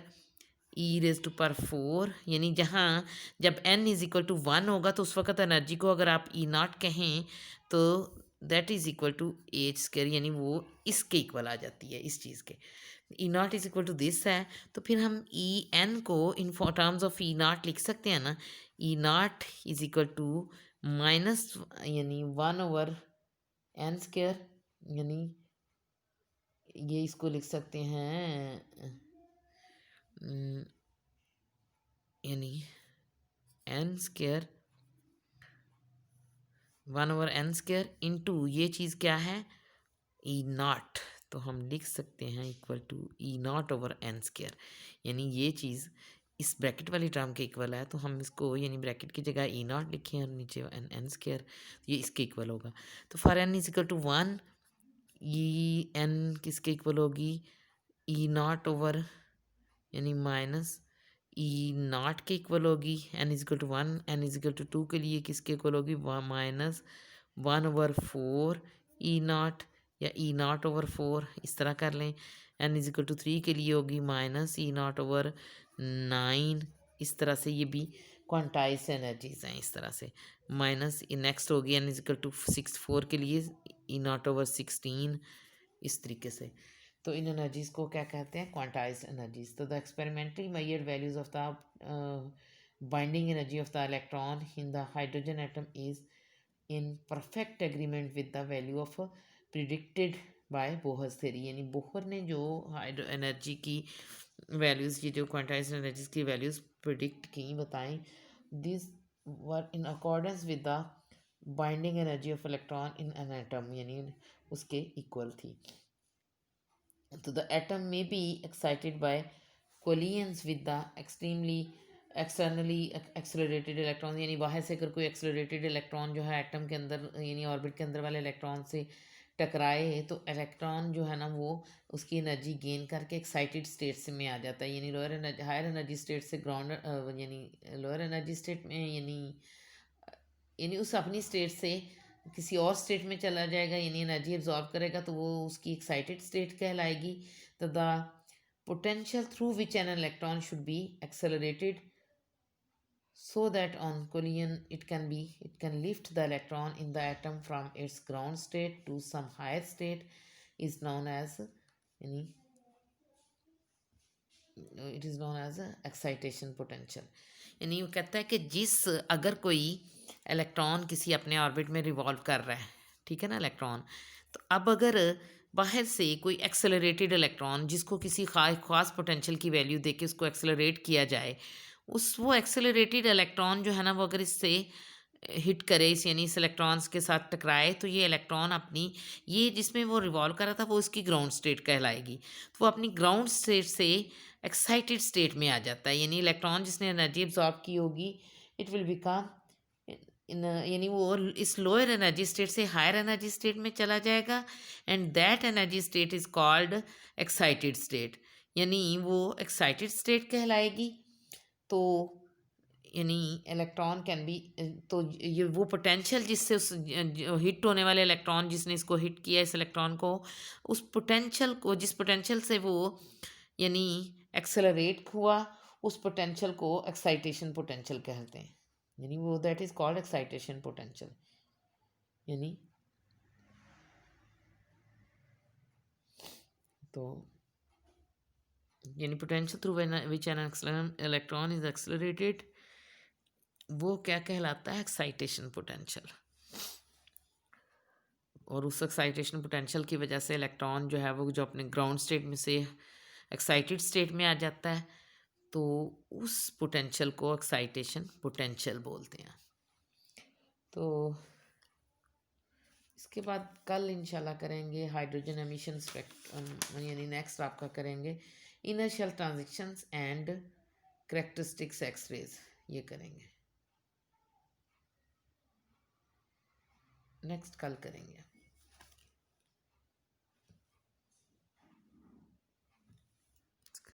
e raise to power 4, यानी जहाँ जब n इज इक्वल टू 1 होगा तो उस वक्त एनर्जी को अगर आप ई नॉट कहें तो that is equal to H square, यानी वो इसके इक्वल आ जाती है, इस चीज़ के। E not is equal to this है, तो फिर हम ई एन को in terms of E not लिख सकते हैं ना। E not is equal to minus यानी 1/n², यानी ये इसको लिख सकते हैं यानी n² 1/n² इंटू ये चीज़ क्या है ई नॉट, तो हम लिख सकते हैं इक्वल टू E0/n², यानी ये चीज़ इस ब्रैकेट वाली टर्म के इक्वल है, तो हम इसको यानी ब्रैकेट की जगह ई नॉट लिखें और नीचे n², ये इसके इक्वल होगा। तो for n is equal to 1, E N किसके इक्वल होगी E0 यानी माइनस ई नॉट के इक्वल होगी, n is equal to 1, n is equal to 2 के लिए किसके इक्वल होगी माइनस 1/4 ई नॉट, या E0/4 इस तरह कर लें। n इज इक्वल टू 3 के लिए होगी माइनस E0/9, इस तरह से ये भी क्वांटाइज एनर्जीज हैं, इस तरह से माइनस नेक्स्ट होगी n इज इक्वल टू 4 के लिए E0/16, इस तरीके से। तो इन एनर्जीज़ को क्या कहते हैं क्वांटाइज्ड एनर्जीज। तो the experimentally measured values of the binding energy of the electron in the hydrogen atom is in perfect agreement with the value of predicted by Bohr theory, यानी बोहर ने जो hydro energy की values, ये जो quantized energies की values predict की बताएं, this were in accordance with the binding energy of electron in an atom, यानी उसके इक्वल थी। तो द एटम में be excited by collisions with the externally accelerated electron, यानी बाहर से अगर कोई एक्सेलरेटेड इलेक्ट्रॉन जो है एटम के अंदर यानी ऑर्बिट के अंदर वाले इलेक्ट्रॉन से टकराए, तो इलेक्ट्रॉन जो है ना वो उसकी एनर्जी गेन करके एक्साइटेड स्टेट से में आ जाता है, यानी lower energy higher energy state से ग्राउंड यानी लोअर एनर्जी स्टेट में यानी उस अपनी स्टेट से किसी और स्टेट में चला जाएगा, यानी एनर्जी एब्जॉर्ब करेगा, तो वो उसकी एक्साइटेड स्टेट कहलाएगी। तो the potential through which an electron should be accelerated so that on collision it can lift the electron in the atom from its ground state to some higher state is known as यानी it is known as excitation potential, यानी वो कहता है कि जिस अगर कोई electron किसी अपने ऑर्बिट में रिवॉल्व कर रहा है, ठीक है ना इलेक्ट्रॉन, तो अब अगर बाहर से कोई एक्सेलरेटेड इलेक्ट्रॉन जिसको किसी खास पोटेंशियल की वैल्यू देके उसको एक्सेलरेट किया जाए, वो एक्सेलरेटेड इलेक्ट्रॉन जो है ना वो अगर इससे हिट करे, इस यानी इस इलेक्ट्रॉन्स के साथ टकराए, तो ये इलेक्ट्रॉन अपनी ये जिसमें वो रिवॉल्व कर रहा था वो इसकी ग्राउंड स्टेट कहलाएगी, तो वो अपनी ग्राउंड स्टेट से एक्साइटेड स्टेट में आ जाता है, यानी इलेक्ट्रॉन जिसने एनर्जी एब्जॉर्ब की होगी इट विल बिकम यानी वो इस लोअर एनर्जी स्टेट से हायर एनर्जी स्टेट में चला जाएगा, and that energy state is called excited state, यानी वो एक्साइटेड स्टेट कहलाएगी। तो यानी इलेक्ट्रॉन कैन बी, तो ये वो पोटेंशियल जिससे उस हिट होने वाले इलेक्ट्रॉन जिसने इसको हिट किया इस इलेक्ट्रॉन को, उस पोटेंशियल को जिस पोटेंशियल से वो यानी एक्सेलरेट हुआ, उस पोटेंशियल को एक्साइटेशन पोटेंशियल कहते हैं, यानी वो that is called excitation potential. यानी तो यानी potential through which an electron is accelerated, वो क्या कहलाता है एक्साइटेशन पोटेंशियल, और उस एक्साइटेशन पोटेंशियल की वजह से इलेक्ट्रॉन जो है वो जो अपने ग्राउंड स्टेट में से एक्साइटेड स्टेट में आ जाता है, तो उस पोटेंशियल को एक्साइटेशन पोटेंशियल बोलते हैं। तो इसके बाद कल इंशाल्लाह करेंगे हाइड्रोजन एमिशन स्पेक्ट्रम, यानी नेक्स्ट आपका करेंगे inertial transitions and characteristics X rays, ये करेंगे नेक्स्ट कल करेंगे।